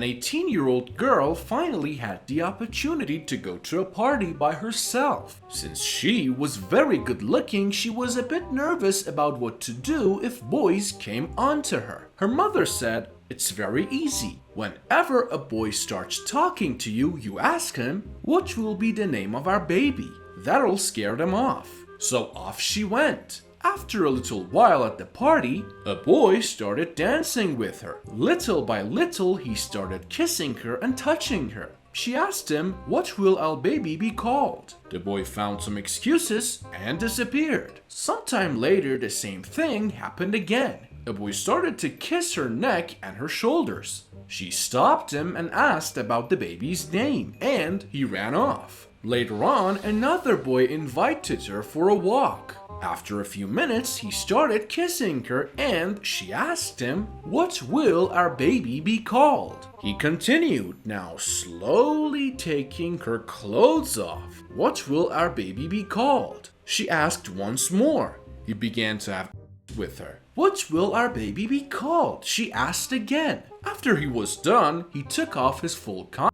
An 18-year-old girl finally had the opportunity to go to a party by herself. Since she was very good looking, she was a bit nervous about what to do if boys came onto her. Her mother said, "It's very easy. Whenever a boy starts talking to you, you ask him, 'What will be the name of our baby?' That'll scare them off." So off she went. After a little while at the party, a boy started dancing with her. Little by little, he started kissing her and touching her. She asked him, "What will our baby be called?" The boy found some excuses and disappeared. Sometime later, the same thing happened again. A boy started to kiss her neck and her shoulders. She stopped him and asked about the baby's name, and he ran off. Later on, another boy invited her for a walk. After a few minutes, he started kissing her and she asked him, "What will our baby be called?" He continued, now slowly taking her clothes off. "What will our baby be called?" She asked once more. He began to have with her. "What will our baby be called?" she asked again. After he was done, he took off his full coat,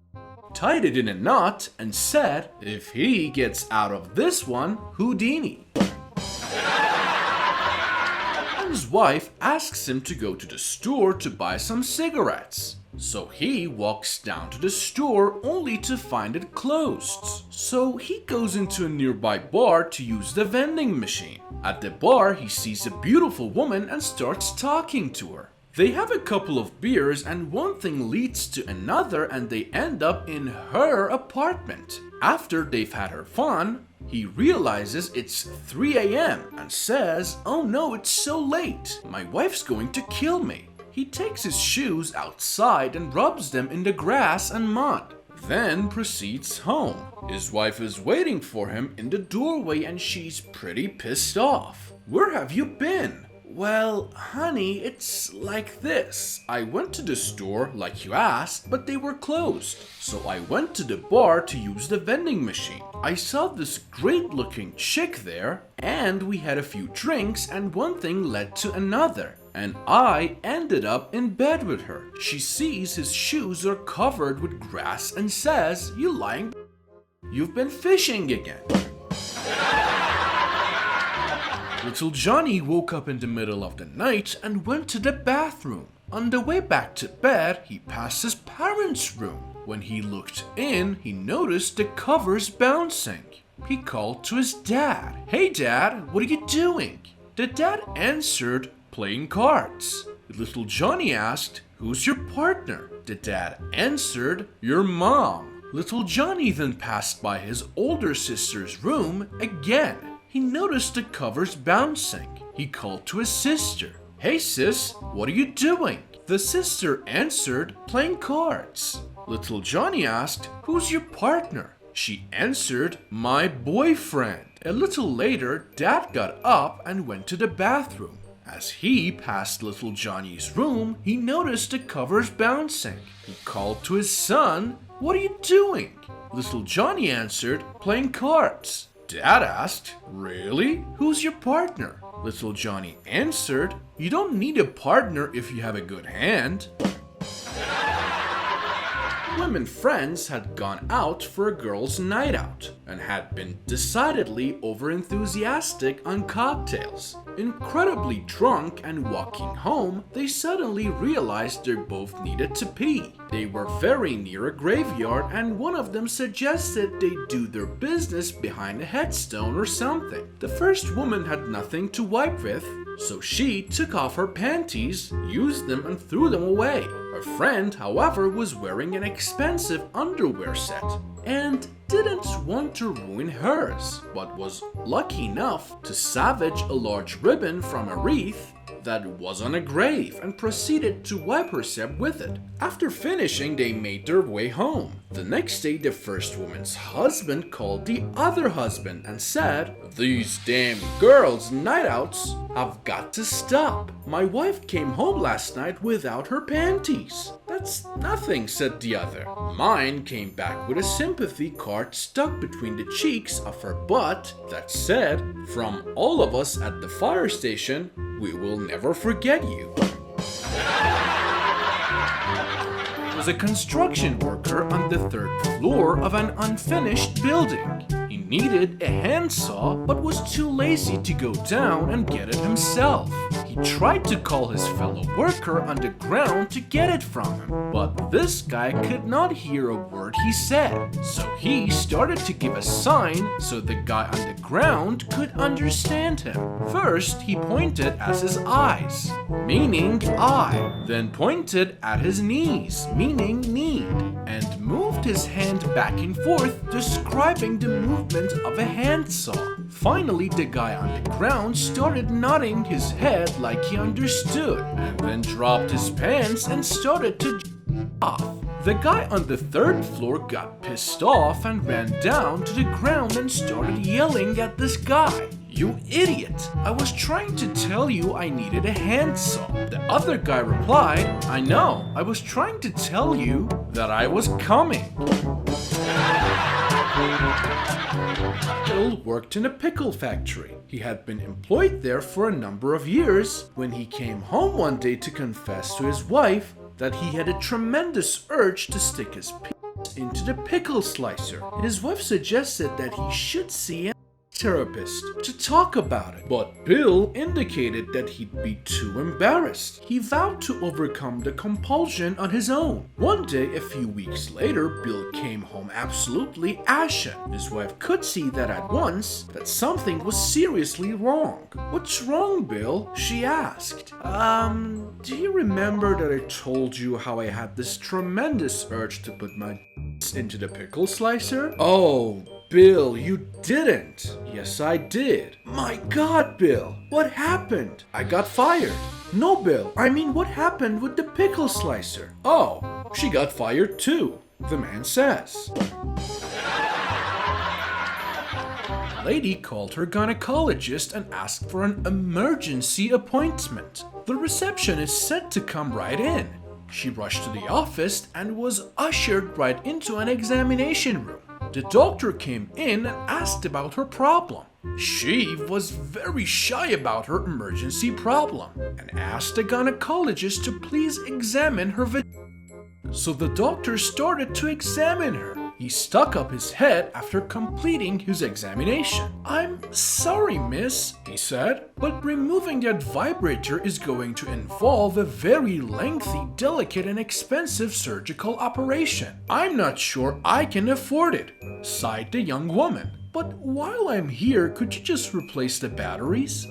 tied it in a knot, and said, "If he gets out of this one, Houdini." His wife asks him to go to the store to buy some cigarettes. So he walks down to the store only to find it closed. So he goes into a nearby bar to use the vending machine. At the bar, he sees a beautiful woman and starts talking to her. They have a couple of beers and one thing leads to another and they end up in her apartment. After they've had her fun, he realizes it's 3 a.m. and says, "Oh no, it's so late. My wife's going to kill me." He takes his shoes outside and rubs them in the grass and mud, then proceeds home. His wife is waiting for him in the doorway and she's pretty pissed off. "Where have you been?" "Well, honey, it's like this. I went to the store like you asked, but they were closed. So I went to the bar to use the vending machine. I saw this great looking chick there and we had a few drinks and one thing led to another. And I ended up in bed with her. She sees his shoes are covered with grass and says, 'You lying, you've been fishing again.'" Little Johnny woke up in the middle of the night and went to the bathroom. On the way back to bed, he passed his parents' room. When he looked in, he noticed the covers bouncing. He called to his dad. "Hey dad, what are you doing?" The dad answered, "Playing cards." Little Johnny asked, "Who's your partner?" The dad answered, "Your mom." Little Johnny then passed by his older sister's room again. He noticed the covers bouncing. He called to his sister. "Hey sis, what are you doing?" The sister answered, "Playing cards." Little Johnny asked, "Who's your partner?" She answered, "My boyfriend." A little later, Dad got up and went to the bathroom. As he passed Little Johnny's room, he noticed the covers bouncing. He called to his son, "What are you doing?" Little Johnny answered, "Playing cards." Dad asked, "Really? Who's your partner?" Little Johnny answered, "You don't need a partner if you have a good hand." Women friends had gone out for a girls' night out and had been decidedly overenthusiastic on cocktails. Incredibly drunk and walking home, they suddenly realized they both needed to pee. They were very near a graveyard and one of them suggested they do their business behind a headstone or something. The first woman had nothing to wipe with, so she took off her panties, used them and threw them away. Her friend, however, was wearing an expensive underwear set and didn't want to ruin hers, but was lucky enough to salvage a large ribbon from a wreath that was on a grave and proceeded to wipe herself with it. After finishing, they made their way home. The next day, the first woman's husband called the other husband and said, "These damn girls' night outs have got to stop. My wife came home last night without her panties." "That's nothing," said the other. Mine came back with a sympathy card stuck between the cheeks of her butt that said, "From all of us at the fire station, we will never forget you." It was a construction worker on the third floor of an unfinished building. He needed a handsaw but was too lazy to go down and get it himself. He tried to call his fellow worker on the ground to get it from him, but this guy could not hear a word he said. So he started to give a sign so the guy on the ground could understand him. First, he pointed at his eyes, meaning eye, then pointed at his knees, meaning need, and moved his hand back and forth, describing the movement of a handsaw. Finally, the guy on the ground started nodding his head like he understood, and then dropped his pants and started to off. The guy on the third floor got pissed off and ran down to the ground and started yelling at this guy. "You idiot! I was trying to tell you I needed a handsaw." The other guy replied, "I know, I was trying to tell you that I was coming." Bill worked in a pickle factory. He had been employed there for a number of years when he came home one day to confess to his wife that he had a tremendous urge to stick his penis into the pickle slicer. His wife suggested that he should see a therapist to talk about it, but Bill indicated that he'd be too embarrassed. He vowed to overcome the compulsion on his own. One day, a few weeks later, Bill came home absolutely ashen. His wife could see that at once that something was seriously wrong. "What's wrong, Bill?" she asked. Do you remember that I told you how I had this tremendous urge to put my into the pickle slicer? Oh, Bill, you didn't. Yes, I did. My God, Bill, what happened? I got fired. No, Bill, I mean, what happened with the pickle slicer? Oh, she got fired too, the man says. A lady called her gynecologist and asked for an emergency appointment. The receptionist said to come right in. She rushed to the office and was ushered right into an examination room. The doctor came in and asked about her problem. She was very shy about her emergency problem and asked the gynecologist to please examine her vagina. So the doctor started to examine her. He stuck up his head after completing his examination. "I'm sorry, miss," he said, "but removing that vibrator is going to involve a very lengthy, delicate, and expensive surgical operation. I'm not sure I can afford it," sighed the young woman. "But while I'm here, could you just replace the batteries?"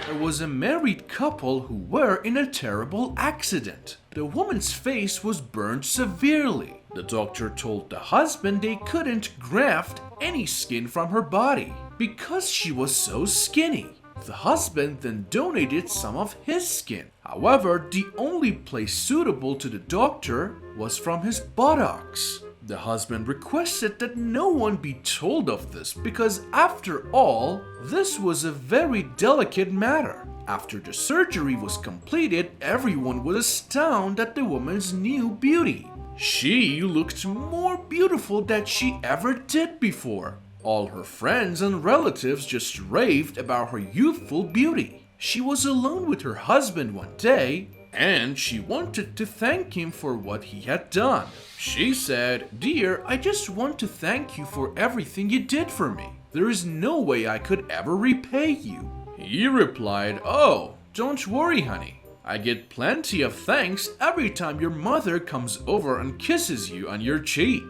There was a married couple who were in a terrible accident. The woman's face was burned severely. The doctor told the husband they couldn't graft any skin from her body because she was so skinny. The husband then donated some of his skin. However, the only place suitable to the doctor was from his buttocks. The husband requested that no one be told of this because, after all, this was a very delicate matter. After the surgery was completed, everyone was astounded at the woman's new beauty. She looked more beautiful than she ever did before. All her friends and relatives just raved about her youthful beauty. She was alone with her husband one day, and she wanted to thank him for what he had done. She said, "Dear, I just want to thank you for everything you did for me. There is no way I could ever repay you." He replied, "Oh, don't worry, honey. I get plenty of thanks every time your mother comes over and kisses you on your cheek."